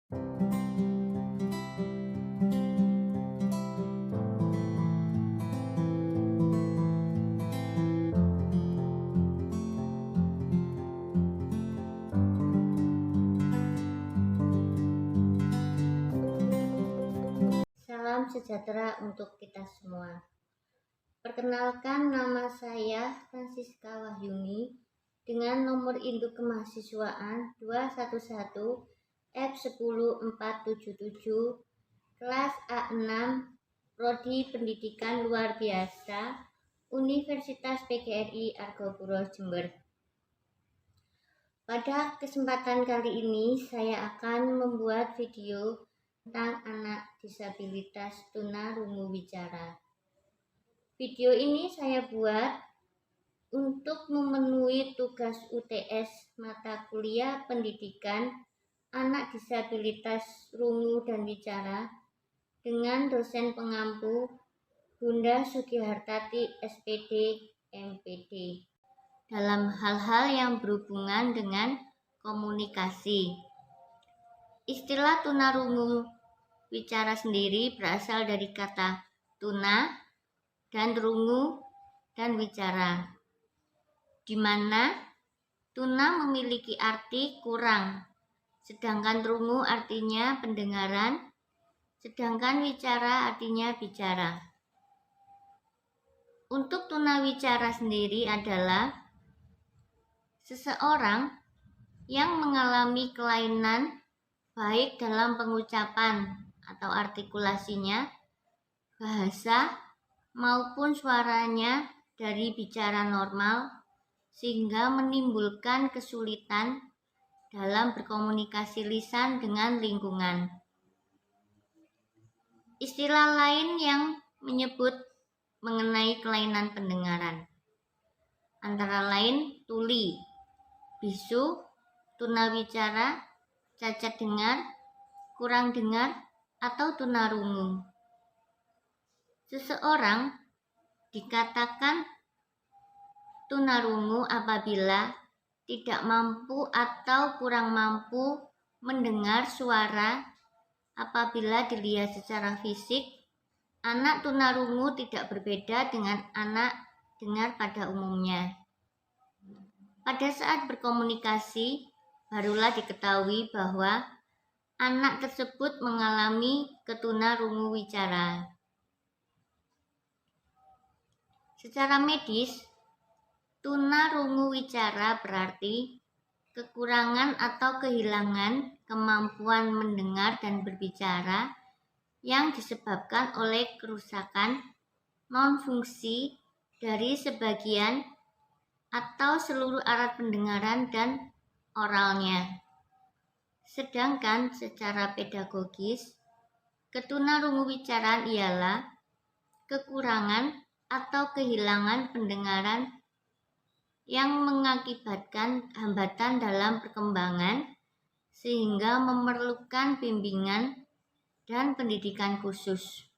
Salam sejahtera untuk kita semua. Perkenalkan, nama saya Francisca Wahyuni dengan nomor induk kemahasiswaan 211F10477, kelas A6, Prodi Pendidikan Luar Biasa, Universitas PGRI Argopuro Jember. Pada kesempatan kali ini saya akan membuat video tentang anak disabilitas tunarungu wicara. Video ini saya buat untuk memenuhi tugas UTS mata kuliah pendidikan anak disabilitas rungu dan wicara dengan dosen pengampu Bunda Sugihartati SPD MPD dalam hal-hal yang berhubungan dengan komunikasi. Istilah tunarungu wicara sendiri berasal dari kata tuna dan rungu dan wicara, di mana tuna memiliki arti kurang, sedangkan rungu artinya pendengaran, sedangkan wicara artinya bicara. Untuk tunawicara sendiri adalah seseorang yang mengalami kelainan baik dalam pengucapan atau artikulasinya, bahasa, maupun suaranya dari bicara normal, sehingga menimbulkan kesulitan dalam berkomunikasi lisan dengan lingkungan. Istilah lain yang menyebut mengenai kelainan pendengaran antara lain tuli, bisu, tunawicara, cacat dengar, kurang dengar, atau tunarungu. Seseorang dikatakan tunarungu apabila tidak mampu atau kurang mampu mendengar suara. Apabila dilihat secara fisik, anak tunarungu tidak berbeda dengan anak dengar pada umumnya. Pada saat berkomunikasi, barulah diketahui bahwa anak tersebut mengalami ketunarungu wicara. Secara medis, tunarungu wicara berarti kekurangan atau kehilangan kemampuan mendengar dan berbicara yang disebabkan oleh kerusakan non-fungsi dari sebagian atau seluruh alat pendengaran dan oralnya. Sedangkan secara pedagogis, ketunarungu wicaraan ialah kekurangan atau kehilangan pendengaran yang mengakibatkan hambatan dalam perkembangan sehingga memerlukan bimbingan dan pendidikan khusus.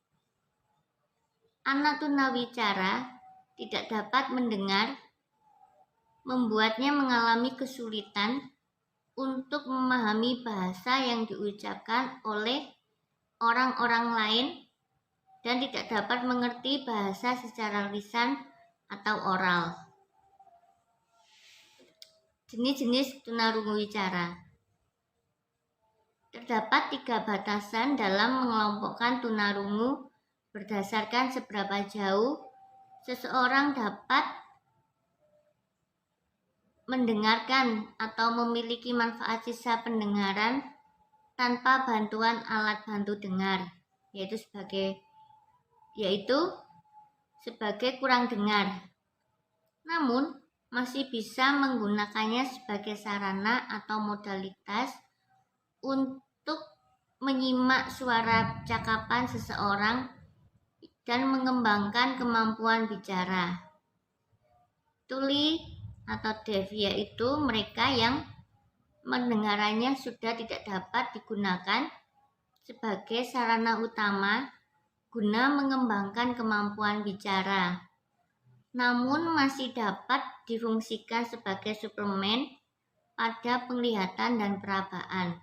Anak tunawicara tidak dapat mendengar, membuatnya mengalami kesulitan untuk memahami bahasa yang diucapkan oleh orang-orang lain dan tidak dapat mengerti bahasa secara lisan atau oral. Jenis-jenis tunarungu wicara. Terdapat 3 batasan dalam mengelompokkan tunarungu berdasarkan seberapa jauh seseorang dapat mendengarkan atau memiliki manfaat sisa pendengaran tanpa bantuan alat bantu dengar, yaitu sebagai kurang dengar. Namun masih bisa menggunakannya sebagai sarana atau modalitas untuk menyimak suara cakapan seseorang dan mengembangkan kemampuan bicara. Tuli atau deaf yaitu mereka yang mendengarannya sudah tidak dapat digunakan sebagai sarana utama guna mengembangkan kemampuan bicara, namun masih dapat difungsikan sebagai suplemen pada penglihatan dan perabaan.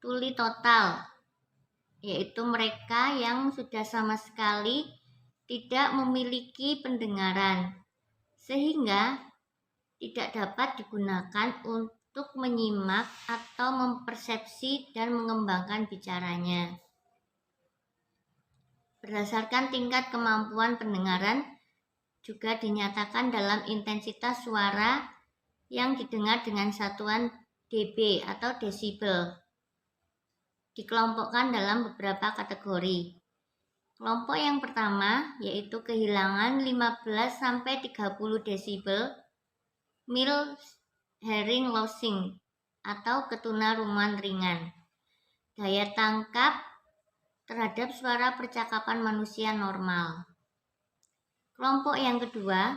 tuli total, yaitu mereka yang sudah sama sekali tidak memiliki pendengaran, sehingga tidak dapat digunakan untuk menyimak atau mempersepsi dan mengembangkan bicaranya. Berdasarkan tingkat kemampuan pendengaran, juga dinyatakan dalam intensitas suara yang didengar dengan satuan dB atau desibel. Dikelompokkan dalam beberapa kategori. Kelompok yang pertama yaitu kehilangan 15-30 desibel, mild hearing losing atau ketunarungan ringan. Daya tangkap terhadap suara percakapan manusia normal. Kelompok yang kedua,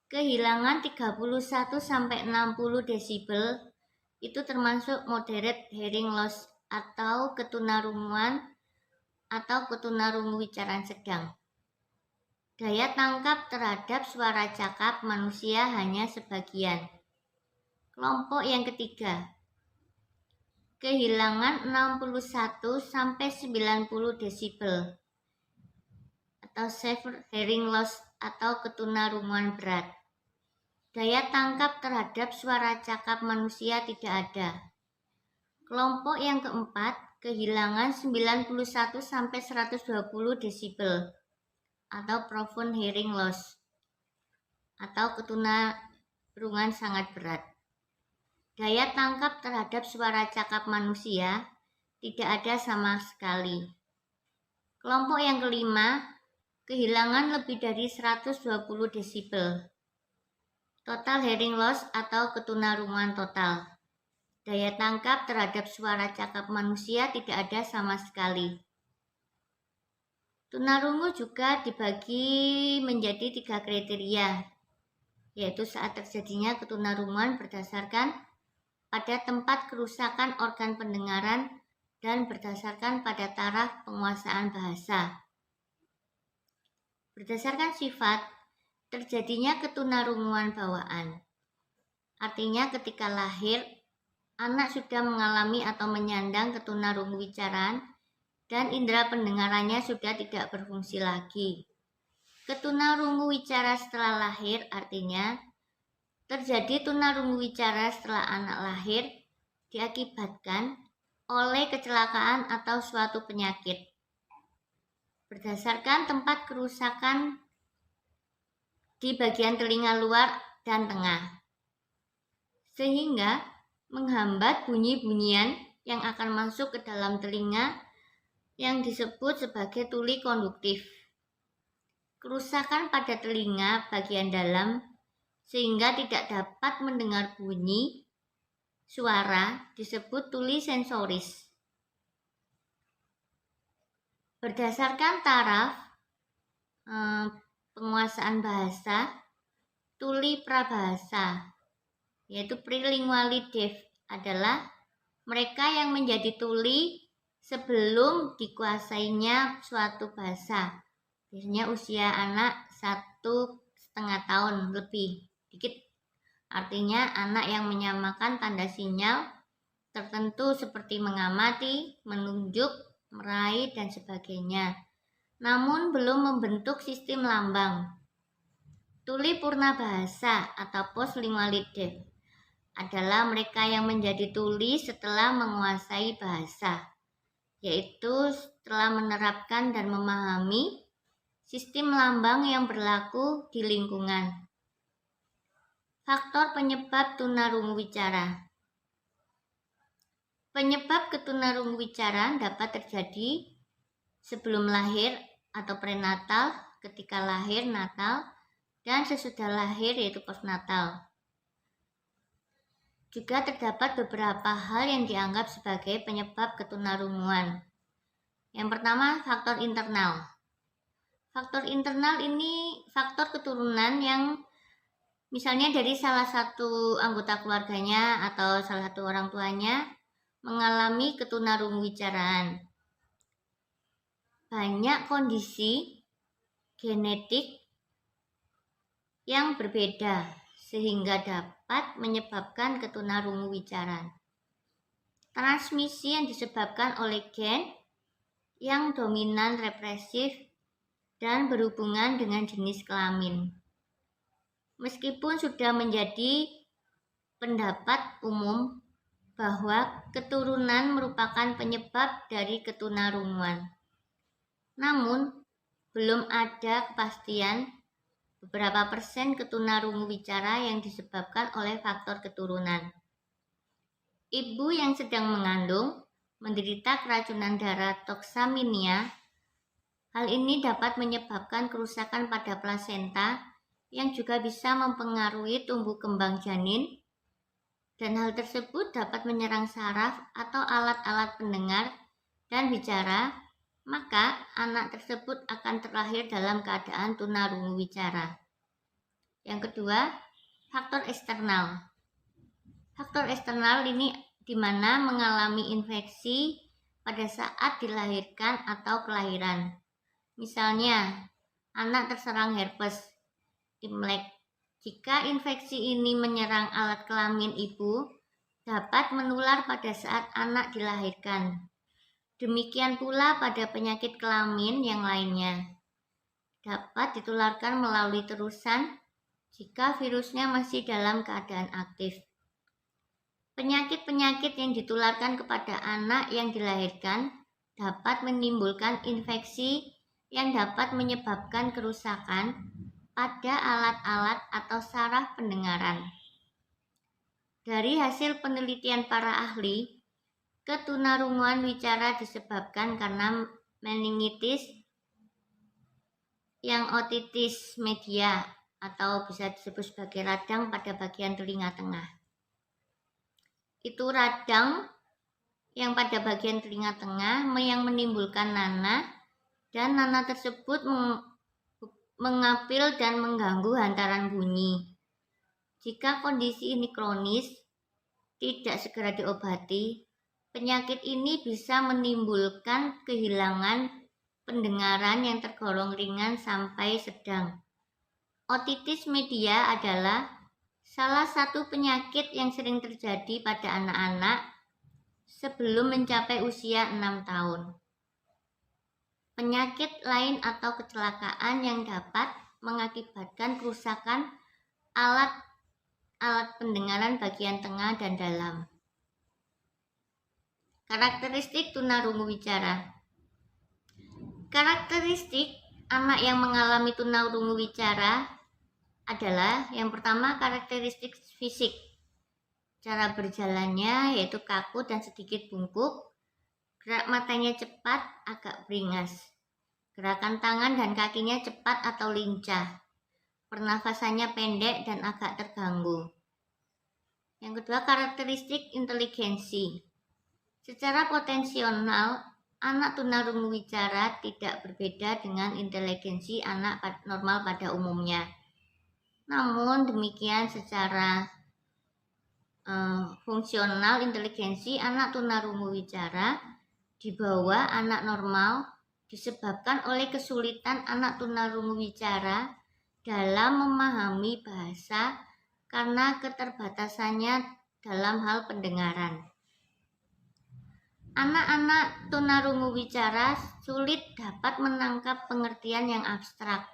kehilangan 31-60 desibel, itu termasuk moderate hearing loss atau ketunarungan atau ketunarungu wicaraan sedang. Daya tangkap terhadap suara cakap manusia hanya sebagian. Kelompok yang ketiga, kehilangan 61-90 desibel atau severe hearing loss atau ketunarungan berat. Daya tangkap terhadap suara cakap manusia tidak ada. Kelompok yang keempat, kehilangan 91-120 desibel atau profound hearing loss atau ketunarungan sangat berat. Daya tangkap terhadap suara cakap manusia tidak ada sama sekali. Kelompok yang kelima, kehilangan lebih dari 120 desibel. Total hearing loss atau ketunarungan total. Daya tangkap terhadap suara cakap manusia tidak ada sama sekali. Tunarungu juga dibagi menjadi 3 kriteria, yaitu saat terjadinya ketunarungan berdasarkan pada tempat kerusakan organ pendengaran dan berdasarkan pada taraf penguasaan bahasa. Berdasarkan sifat, terjadinya ketunarunguan bawaan. Artinya ketika lahir, anak sudah mengalami atau menyandang ketunarungu wicaraan dan indera pendengarannya sudah tidak berfungsi lagi. Ketunarungu wicara setelah lahir artinya terjadi tunarungu wicara setelah anak lahir diakibatkan oleh kecelakaan atau suatu penyakit. Berdasarkan tempat kerusakan di bagian telinga luar dan tengah, sehingga menghambat bunyi-bunyian yang akan masuk ke dalam telinga yang disebut sebagai tuli konduktif. Kerusakan pada telinga bagian dalam sehingga tidak dapat mendengar bunyi suara disebut tuli sensoris. Berdasarkan taraf penguasaan bahasa, tuli prabahasa, yaitu prelingually deaf, adalah mereka yang menjadi tuli sebelum dikuasainya suatu bahasa. Biasanya usia anak 1,5 tahun lebih, dikit. Artinya anak yang menyamakan tanda sinyal tertentu seperti mengamati, menunjuk, meraih, dan sebagainya, namun belum membentuk sistem lambang. Tuli purna bahasa atau postlingually deaf adalah mereka yang menjadi tuli setelah menguasai bahasa, yaitu setelah menerapkan dan memahami sistem lambang yang berlaku di lingkungan. Faktor penyebab tunarungu wicara. Penyebab ketunarungu wicara dapat terjadi sebelum lahir atau prenatal, ketika lahir natal, dan sesudah lahir yaitu postnatal. Juga terdapat beberapa hal yang dianggap sebagai penyebab ketunarunguan. Yang pertama, faktor internal. Faktor internal ini faktor keturunan yang misalnya dari salah satu anggota keluarganya atau salah satu orang tuanya mengalami ketunarungu wicaraan. Banyak kondisi genetik yang berbeda sehingga dapat menyebabkan ketunarungu wicaraan. transmisi yang disebabkan oleh gen yang dominan represif dan berhubungan dengan jenis kelamin. Meskipun sudah menjadi pendapat umum bahwa keturunan merupakan penyebab dari ketunarunguan, namun belum ada kepastian beberapa persen ketunarungu wicara yang disebabkan oleh faktor keturunan. Ibu yang sedang mengandung menderita keracunan darah toksaminia. Hal ini dapat menyebabkan kerusakan pada plasenta yang juga bisa mempengaruhi tumbuh kembang janin, dan hal tersebut dapat menyerang saraf atau alat-alat pendengar dan bicara, maka anak tersebut akan terlahir dalam keadaan tunarungu wicara. Yang kedua, faktor eksternal. Faktor eksternal ini di mana mengalami infeksi pada saat dilahirkan atau kelahiran. Misalnya, anak terserang herpes, Imlek. Jika infeksi ini menyerang alat kelamin ibu, dapat menular pada saat anak dilahirkan. Demikian pula pada penyakit kelamin yang lainnya. Dapat ditularkan melalui terusan jika virusnya masih dalam keadaan aktif. Penyakit-penyakit yang ditularkan kepada anak yang dilahirkan dapat menimbulkan infeksi yang dapat menyebabkan kerusakan pada alat-alat atau saraf pendengaran. Dari hasil penelitian para ahli, ketunarunguan wicara disebabkan karena meningitis yang otitis media atau bisa disebut sebagai radang pada bagian telinga tengah. Itu radang yang pada bagian telinga tengah yang menimbulkan nanah, dan nanah tersebut mengapil dan mengganggu hantaran bunyi. Jika kondisi ini kronis, tidak segera diobati, penyakit ini bisa menimbulkan kehilangan pendengaran yang tergolong ringan sampai sedang. Otitis media adalah salah satu penyakit yang sering terjadi pada anak-anak sebelum mencapai usia 6 tahun. Penyakit lain atau kecelakaan yang dapat mengakibatkan kerusakan alat pendengaran bagian tengah dan dalam. Karakteristik tunarungu wicara. Karakteristik anak yang mengalami tunarungu wicara adalah yang pertama karakteristik fisik. Cara berjalannya yaitu kaku dan sedikit bungkuk, gerak matanya cepat, agak beringas. Gerakan tangan dan kakinya cepat atau lincah. Pernafasannya pendek dan agak terganggu. Yang kedua, karakteristik inteligensi. Secara potensional, anak tunarungu wicara tidak berbeda dengan inteligensi anak normal pada umumnya. Namun demikian, secara fungsional inteligensi anak tunarungu wicara di bawah anak normal disebabkan oleh kesulitan anak tunarungu wicara dalam memahami bahasa karena keterbatasannya dalam hal pendengaran. Anak-anak tunarungu wicara sulit dapat menangkap pengertian yang abstrak,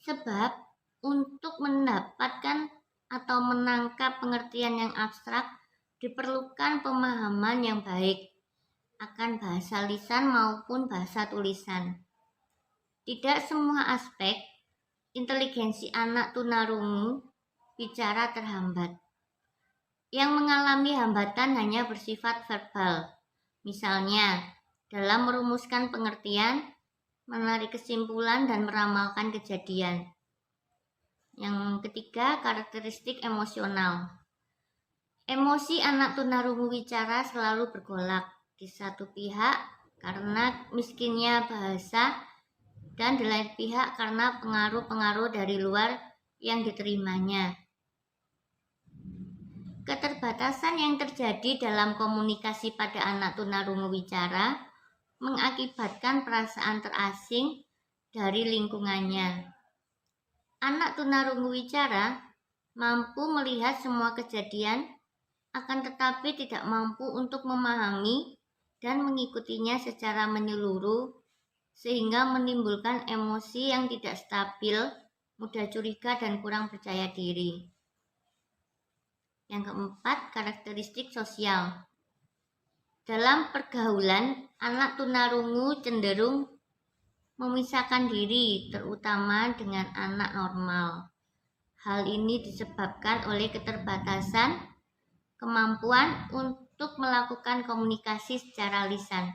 sebab untuk mendapatkan atau menangkap pengertian yang abstrak diperlukan pemahaman yang baik akan bahasa lisan maupun bahasa tulisan. Tidak semua aspek inteligensi anak tunarungu wicara terhambat. Yang mengalami hambatan hanya bersifat verbal, misalnya dalam merumuskan pengertian, menarik kesimpulan, dan meramalkan kejadian. Yang ketiga, karakteristik emosional. Emosi anak tunarungu wicara selalu bergolak. Di satu pihak karena miskinnya bahasa, dan di lain pihak karena pengaruh-pengaruh dari luar yang diterimanya. Keterbatasan yang terjadi dalam komunikasi pada anak tunarungu wicara mengakibatkan perasaan terasing dari lingkungannya. Anak tunarungu wicara mampu melihat semua kejadian akan tetapi tidak mampu untuk memahami dan mengikutinya secara menyeluruh, sehingga menimbulkan emosi yang tidak stabil, mudah curiga, dan kurang percaya diri. Yang keempat, karakteristik sosial. Dalam pergaulan, anak tunarungu cenderung memisahkan diri, terutama dengan anak normal. Hal ini disebabkan oleh keterbatasan kemampuan untuk melakukan komunikasi secara lisan.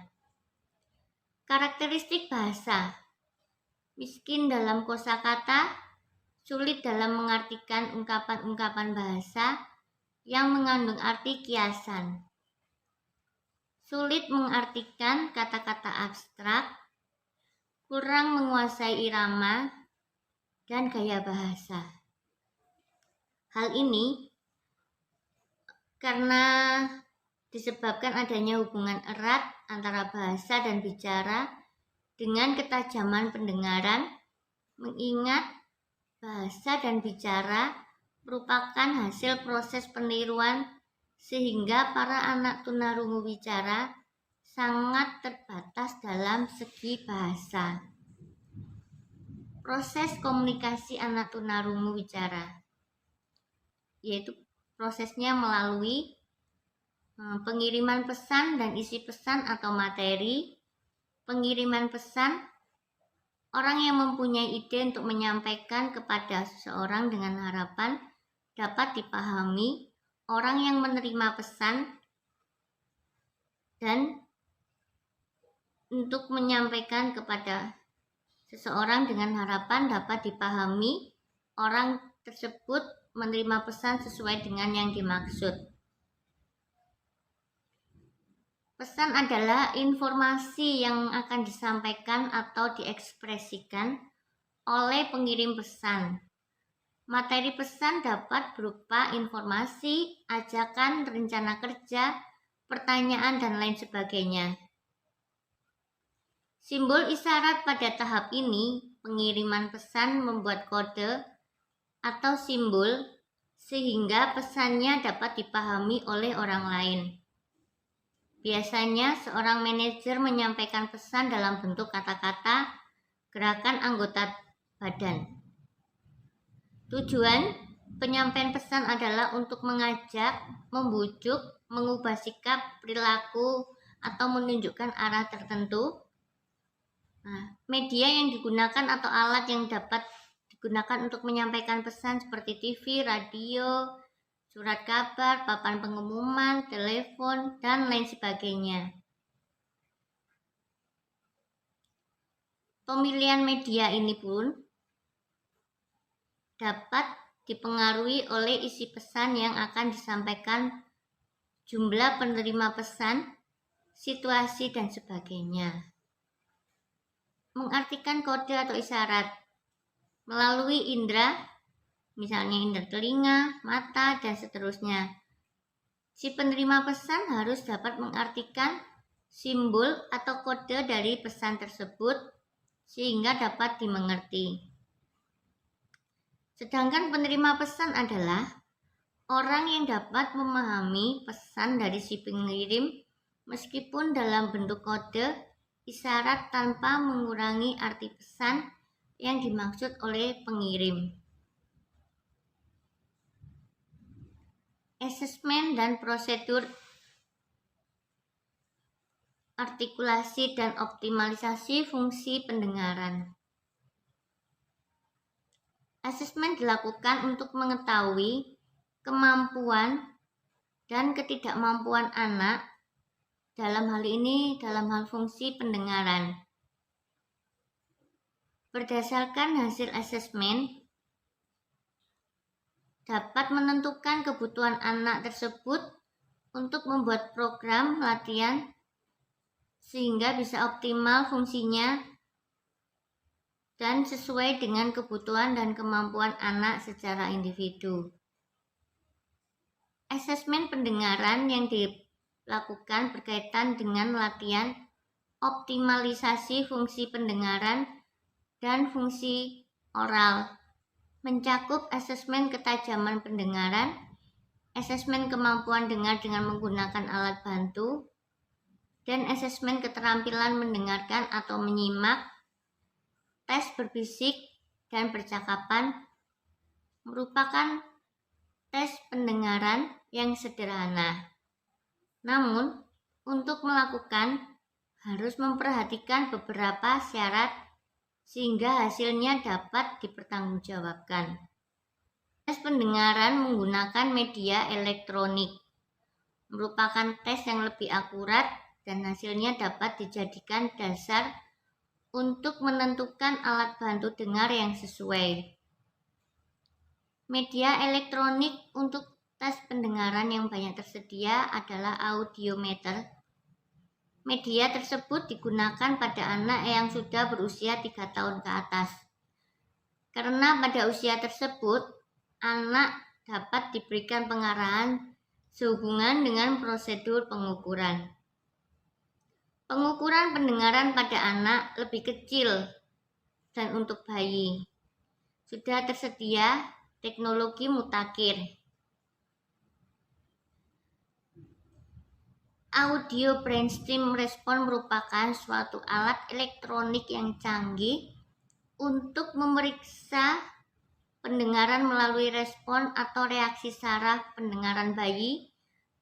Karakteristik bahasa. Miskin dalam kosakata, sulit dalam mengartikan ungkapan-ungkapan bahasa yang mengandung arti kiasan. Sulit mengartikan kata-kata abstrak, kurang menguasai irama dan gaya bahasa. Hal ini karena disebabkan adanya hubungan erat antara bahasa dan bicara dengan ketajaman pendengaran, mengingat bahasa dan bicara merupakan hasil proses peniruan, sehingga para anak tunarungu bicara sangat terbatas dalam segi bahasa. Proses komunikasi anak tunarungu bicara, yaitu prosesnya melalui pengiriman pesan dan isi pesan atau materi. Pengiriman pesan, orang yang mempunyai ide untuk menyampaikan kepada seseorang dengan harapan dapat dipahami orang yang menerima pesan, dan untuk menyampaikan kepada seseorang dengan harapan dapat dipahami orang tersebut menerima pesan sesuai dengan yang dimaksud. Pesan adalah informasi yang akan disampaikan atau diekspresikan oleh pengirim pesan. Materi pesan dapat berupa informasi, ajakan, rencana kerja, pertanyaan, dan lain sebagainya. Simbol isyarat pada tahap ini, pengiriman pesan membuat kode atau simbol sehingga pesannya dapat dipahami oleh orang lain. Biasanya seorang manajer menyampaikan pesan dalam bentuk kata-kata, gerakan anggota badan. Tujuan penyampaian pesan adalah untuk mengajak, membujuk, mengubah sikap, perilaku, atau menunjukkan arah tertentu. Media yang digunakan atau alat yang dapat digunakan untuk menyampaikan pesan seperti TV, radio, surat kabar, papan pengumuman, telepon, dan lain sebagainya. Pemilihan media ini pun dapat dipengaruhi oleh isi pesan yang akan disampaikan, jumlah penerima pesan, situasi, dan sebagainya. Mengartikan kode atau isyarat melalui indera, misalnya indera telinga, mata, dan seterusnya. Si penerima pesan harus dapat mengartikan simbol atau kode dari pesan tersebut sehingga dapat dimengerti. Sedangkan penerima pesan adalah orang yang dapat memahami pesan dari si pengirim meskipun dalam bentuk kode isyarat tanpa mengurangi arti pesan yang dimaksud oleh pengirim. Asesmen dan prosedur artikulasi dan optimalisasi fungsi pendengaran. Asesmen dilakukan untuk mengetahui kemampuan dan ketidakmampuan anak, dalam hal ini dalam hal fungsi pendengaran. Berdasarkan hasil asesmen, dapat menentukan kebutuhan anak tersebut untuk membuat program latihan sehingga bisa optimal fungsinya dan sesuai dengan kebutuhan dan kemampuan anak secara individu. Asesmen pendengaran yang dilakukan berkaitan dengan latihan optimalisasi fungsi pendengaran dan fungsi oral, mencakup asesmen ketajaman pendengaran, asesmen kemampuan dengar dengan menggunakan alat bantu, dan asesmen keterampilan mendengarkan atau menyimak. Tes berbisik dan percakapan merupakan tes pendengaran yang sederhana. Namun, untuk melakukan harus memperhatikan beberapa syarat sehingga hasilnya dapat dipertanggungjawabkan. Tes pendengaran menggunakan media elektronik merupakan tes yang lebih akurat dan hasilnya dapat dijadikan dasar untuk menentukan alat bantu dengar yang sesuai. Media elektronik untuk tes pendengaran yang banyak tersedia adalah audiometer. Media tersebut digunakan pada anak yang sudah berusia 3 tahun ke atas. Karena pada usia tersebut, anak dapat diberikan pengarahan sehubungan dengan prosedur pengukuran. Pengukuran pendengaran pada anak lebih kecil dan untuk bayi. Sudah tersedia teknologi mutakhir. Audio brainstem respon merupakan suatu alat elektronik yang canggih untuk memeriksa pendengaran melalui respon atau reaksi saraf pendengaran bayi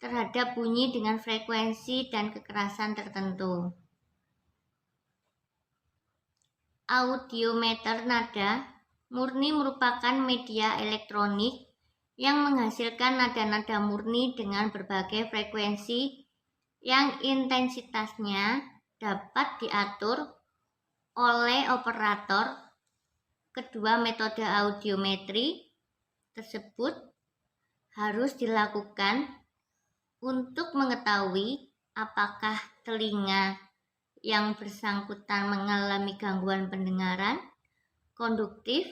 terhadap bunyi dengan frekuensi dan kekerasan tertentu. Audiometer nada murni merupakan media elektronik yang menghasilkan nada-nada murni dengan berbagai frekuensi yang intensitasnya dapat diatur oleh operator. Kedua metode audiometri tersebut harus dilakukan untuk mengetahui apakah telinga yang bersangkutan mengalami gangguan pendengaran konduktif,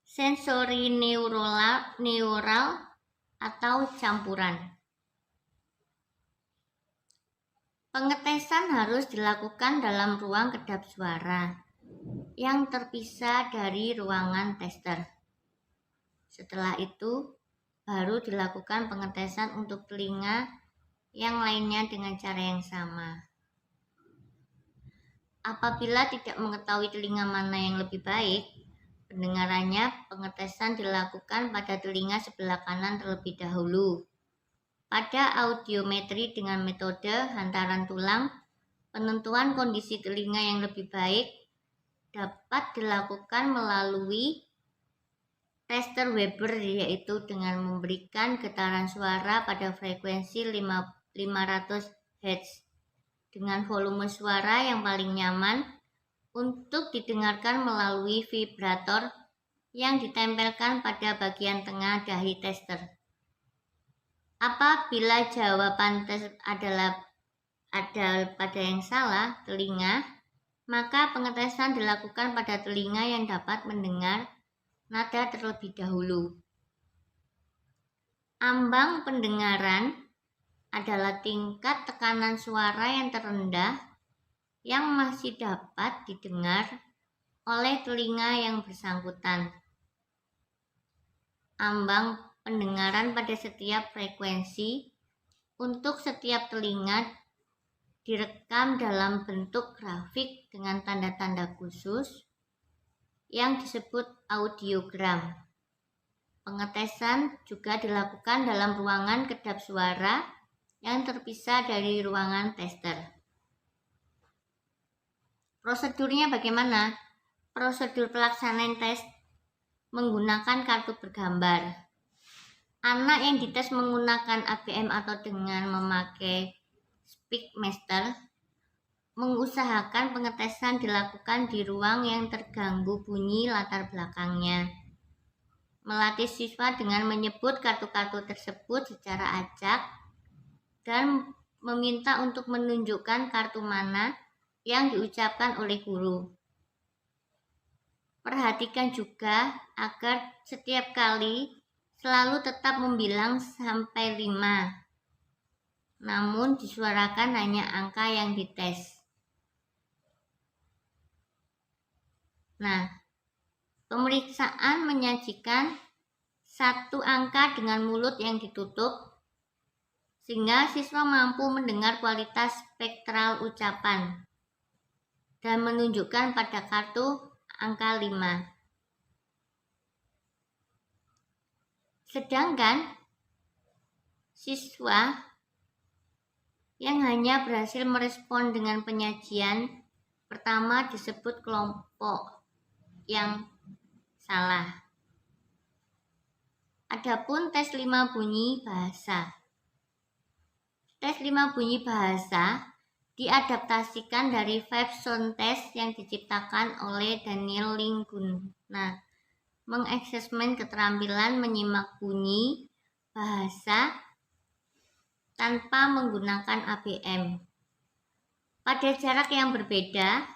sensori neural atau campuran. Pengetesan harus dilakukan dalam ruang kedap suara yang terpisah dari ruangan tester. Setelah itu, baru dilakukan pengetesan untuk telinga yang lainnya dengan cara yang sama. Apabila tidak mengetahui telinga mana yang lebih baik, pendengarannya pengetesan dilakukan pada telinga sebelah kanan terlebih dahulu. Pada audiometri dengan metode hantaran tulang, penentuan kondisi telinga yang lebih baik dapat dilakukan melalui tester Weber, yaitu dengan memberikan getaran suara pada frekuensi 500 Hz dengan volume suara yang paling nyaman untuk didengarkan melalui vibrator yang ditempelkan pada bagian tengah dahi tester. Apabila jawaban tes ada pada yang salah, telinga, maka pengetesan dilakukan pada telinga yang dapat mendengar nada terlebih dahulu. Ambang pendengaran adalah tingkat tekanan suara yang terendah yang masih dapat didengar oleh telinga yang bersangkutan. Ambang pendengaran pada setiap frekuensi untuk setiap telinga direkam dalam bentuk grafik dengan tanda-tanda khusus yang disebut audiogram. Pengetesan juga dilakukan dalam ruangan kedap suara yang terpisah dari ruangan tester. Prosedurnya bagaimana? Prosedur pelaksanaan tes menggunakan kartu bergambar. Anak yang dites menggunakan ABM atau dengan memakai Speakmaster mengusahakan pengetesan dilakukan di ruang yang terganggu bunyi latar belakangnya. Melatih siswa dengan menyebut kartu-kartu tersebut secara acak dan meminta untuk menunjukkan kartu mana yang diucapkan oleh guru. Perhatikan juga agar setiap kali selalu tetap membilang sampai 5. Namun disuarakan hanya angka yang dites. Nah, pemeriksaan menyajikan satu angka dengan mulut yang ditutup, sehingga siswa mampu mendengar kualitas spektral ucapan dan menunjukkan pada kartu angka 5. Sedangkan siswa yang hanya berhasil merespon dengan penyajian pertama disebut kelompok yang salah. Adapun tes 5 bunyi bahasa. Tes 5 bunyi bahasa diadaptasikan dari 5 sound test yang diciptakan oleh Daniel Linguna, mengassesmen keterampilan menyimak bunyi bahasa tanpa menggunakan ABM. Pada jarak yang berbeda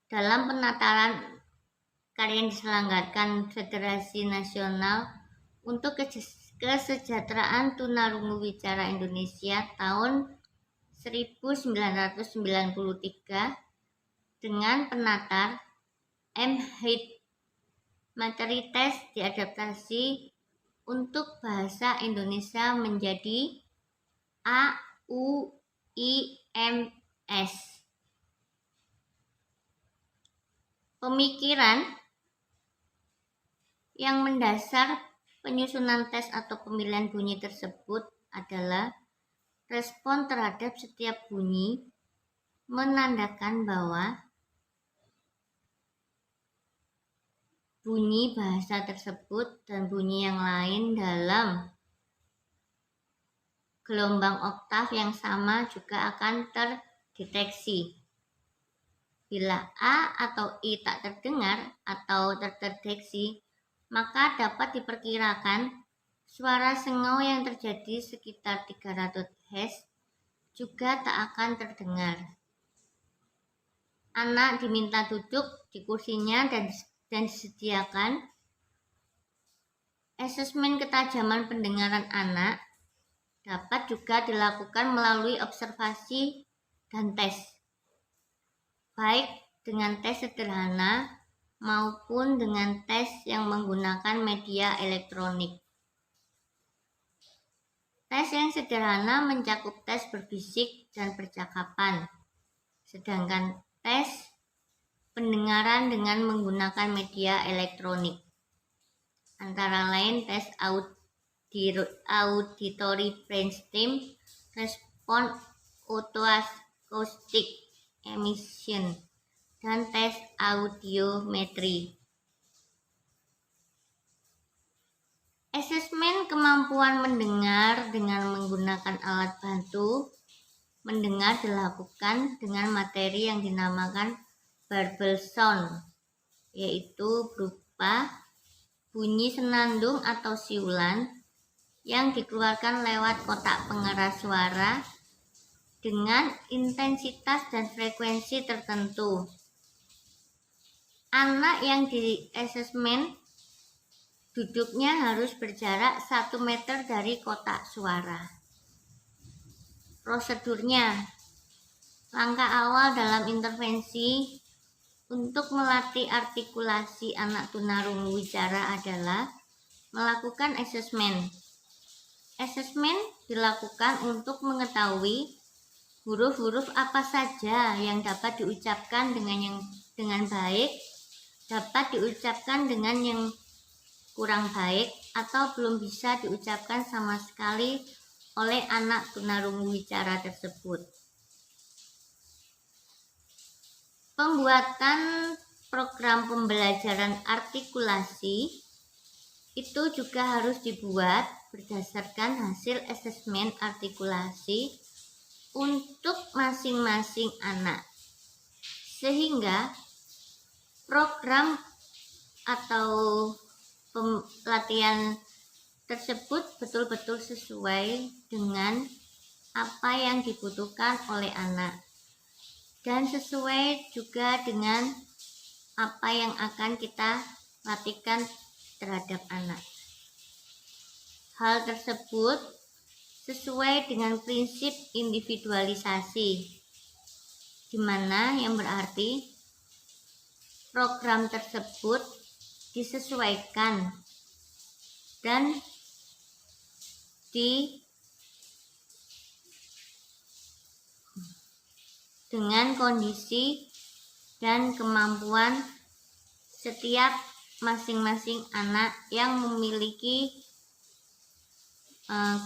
dalam penataran yang diselenggarakan Federasi Nasional untuk Kesejahteraan Tunarungu Wicara Indonesia tahun 1993 dengan penatar M-Hit. Materi tes diadaptasi untuk bahasa Indonesia menjadi AUIMS. Pemikiran yang mendasar penyusunan tes atau pemilihan bunyi tersebut adalah respon terhadap setiap bunyi menandakan bahwa bunyi bahasa tersebut dan bunyi yang lain dalam gelombang oktav yang sama juga akan terdeteksi. Bila A atau I tak terdengar atau terdeteksi, maka dapat diperkirakan suara sengau yang terjadi sekitar 300 Hz juga tak akan terdengar. Anak diminta duduk di kursinya dan disediakan asesmen ketajaman pendengaran anak. Dapat juga dilakukan melalui observasi dan tes, baik dengan tes sederhana maupun dengan tes yang menggunakan media elektronik. Tes yang sederhana mencakup tes berbisik dan percakapan, sedangkan tes pendengaran dengan menggunakan media elektronik, antara lain tes auditory brainstem, respon otoakustik emission, dan tes audiometri. Asesmen kemampuan mendengar dengan menggunakan alat bantu mendengar dilakukan dengan materi yang dinamakan barbel sound, yaitu berupa bunyi senandung atau siulan yang dikeluarkan lewat kotak pengeras suara dengan intensitas dan frekuensi tertentu. Anak yang di asesmen duduknya harus berjarak 1 meter dari kotak suara. Prosedurnya, langkah awal dalam intervensi untuk melatih artikulasi anak tunarungu wicara adalah melakukan asesmen. Asesmen dilakukan untuk mengetahui huruf-huruf apa saja yang dapat diucapkan dengan baik, dapat diucapkan dengan yang kurang baik, atau belum bisa diucapkan sama sekali oleh anak tunarungu wicara tersebut. Pembuatan program pembelajaran artikulasi itu juga harus dibuat berdasarkan hasil asesmen artikulasi untuk masing-masing anak, sehingga program atau pelatihan tersebut betul-betul sesuai dengan apa yang dibutuhkan oleh anak dan sesuai juga dengan apa yang akan kita latihkan terhadap anak. Hal tersebut sesuai dengan prinsip individualisasi, di mana yang berarti program tersebut disesuaikan dan dengan kondisi dan kemampuan setiap masing-masing anak yang memiliki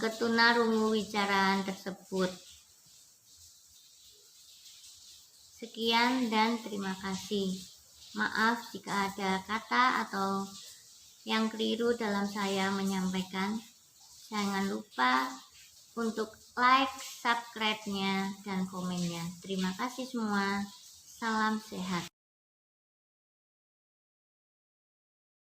ketunarungu-wicaraan tersebut. Sekian dan terima kasih. Maaf jika ada kata atau yang keliru dalam saya menyampaikan. Jangan lupa untuk like, subscribe-nya, dan komennya. Terima kasih semua. Salam sehat.